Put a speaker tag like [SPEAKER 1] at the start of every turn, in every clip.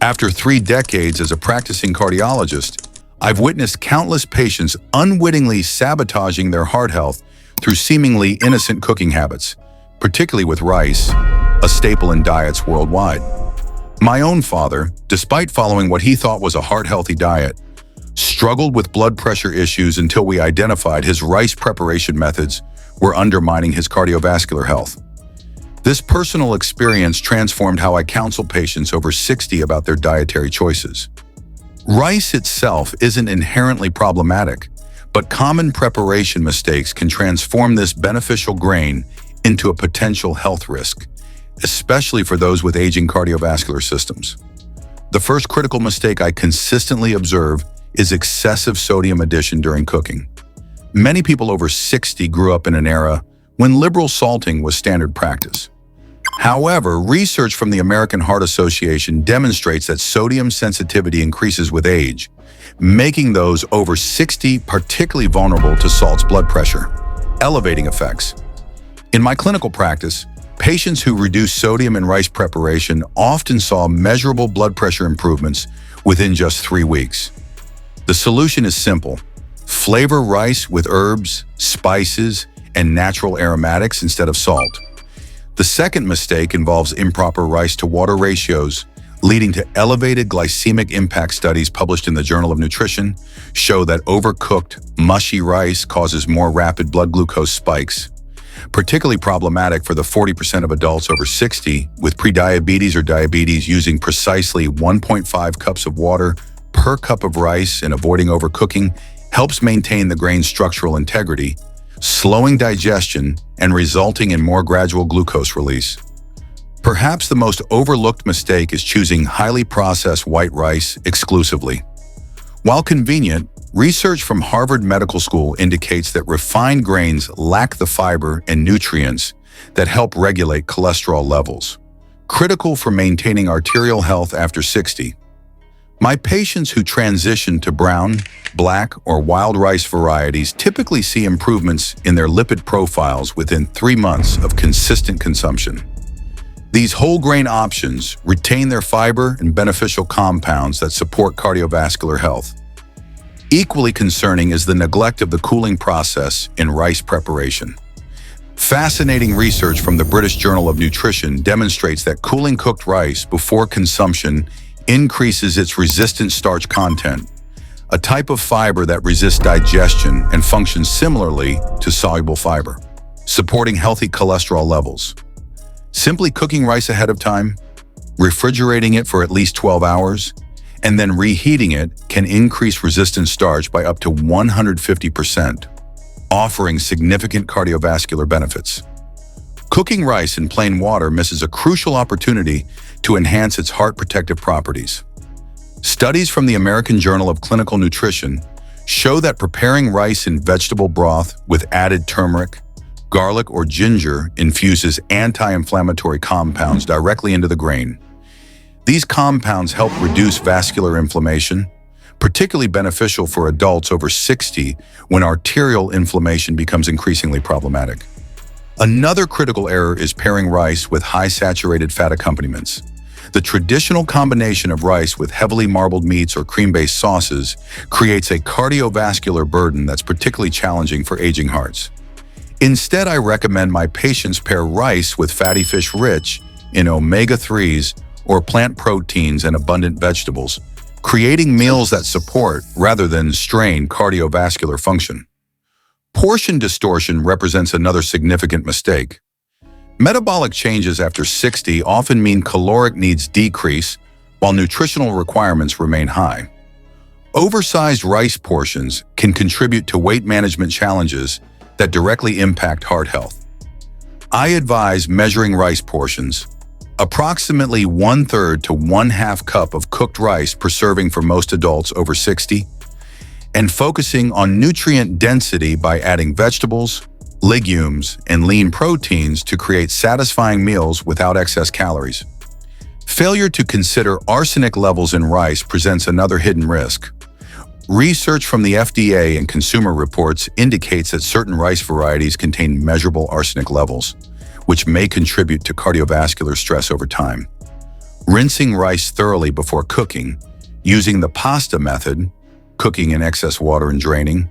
[SPEAKER 1] After 3 decades as a practicing cardiologist, I've witnessed countless patients unwittingly sabotaging their heart health through seemingly innocent cooking habits, particularly with rice, a staple in diets worldwide. My own father, despite following what he thought was a heart-healthy diet, struggled with blood pressure issues until we identified his rice preparation methods were undermining his cardiovascular health. This personal experience transformed how I counsel patients over 60 about their dietary choices. Rice itself isn't inherently problematic, but common preparation mistakes can transform this beneficial grain into a potential health risk, especially for those with aging cardiovascular systems. The first critical mistake I consistently observe is excessive sodium addition during cooking. Many people over 60 grew up in an era when liberal salting was standard practice. However, research from the American Heart Association demonstrates that sodium sensitivity increases with age, making those over 60 particularly vulnerable to salt's blood pressure, elevating effects. In my clinical practice, patients who reduced sodium in rice preparation often saw measurable blood pressure improvements within just 3 weeks. The solution is simple. Flavor rice with herbs, spices, and natural aromatics instead of salt. The second mistake involves improper rice-to-water ratios, leading to elevated glycemic impact. Studies published in the Journal of Nutrition show that overcooked, mushy rice causes more rapid blood glucose spikes, particularly problematic for the 40% of adults over 60 with prediabetes or diabetes. Using precisely 1.5 cups of water per cup of rice and avoiding overcooking helps maintain the grain's structural integrity, slowing digestion and resulting in more gradual glucose release. Perhaps the most overlooked mistake is choosing highly processed white rice exclusively. While convenient, research from Harvard Medical School indicates that refined grains lack the fiber and nutrients that help regulate cholesterol levels, critical for maintaining arterial health after 60. My patients who transition to brown, black, or wild rice varieties typically see improvements in their lipid profiles within 3 months of consistent consumption. These whole grain options retain their fiber and beneficial compounds that support cardiovascular health. Equally concerning is the neglect of the cooling process in rice preparation. Fascinating research from the British Journal of Nutrition demonstrates that cooling cooked rice before consumption increases its resistant starch content, a type of fiber that resists digestion and functions similarly to soluble fiber, supporting healthy cholesterol levels. Simply cooking rice ahead of time, refrigerating it for at least 12 hours, and then reheating it can increase resistant starch by up to 150%, offering significant cardiovascular benefits. Cooking rice in plain water misses a crucial opportunity to enhance its heart protective properties. Studies from the American Journal of Clinical Nutrition show that preparing rice in vegetable broth with added turmeric, garlic, or ginger infuses anti-inflammatory compounds directly into the grain. These compounds help reduce vascular inflammation, particularly beneficial for adults over 60 when arterial inflammation becomes increasingly problematic. Another critical error is pairing rice with high saturated fat accompaniments. The traditional combination of rice with heavily marbled meats or cream-based sauces creates a cardiovascular burden that's particularly challenging for aging hearts. Instead, I recommend my patients pair rice with fatty fish rich in omega-3s or plant proteins and abundant vegetables, creating meals that support rather than strain cardiovascular function. Portion distortion represents another significant mistake. Metabolic changes after 60 often mean caloric needs decrease while nutritional requirements remain high. Oversized rice portions can contribute to weight management challenges that directly impact heart health. I advise measuring rice portions, approximately 1/3 to 1/2 cup of cooked rice per serving for most adults over 60, and focusing on nutrient density by adding vegetables, legumes, and lean proteins to create satisfying meals without excess calories. Failure to consider arsenic levels in rice presents another hidden risk. Research from the FDA and Consumer Reports indicates that certain rice varieties contain measurable arsenic levels, which may contribute to cardiovascular stress over time. Rinsing rice thoroughly before cooking, using the pasta method, cooking in excess water and draining,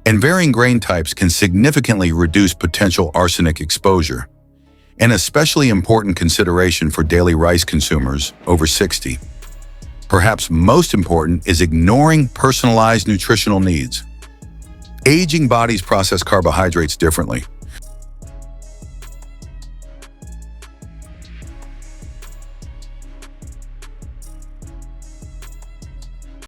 [SPEAKER 1] and varying grain types can significantly reduce potential arsenic exposure. An especially important consideration for daily rice consumers over 60. Perhaps most important is ignoring personalized nutritional needs. Aging bodies process carbohydrates differently.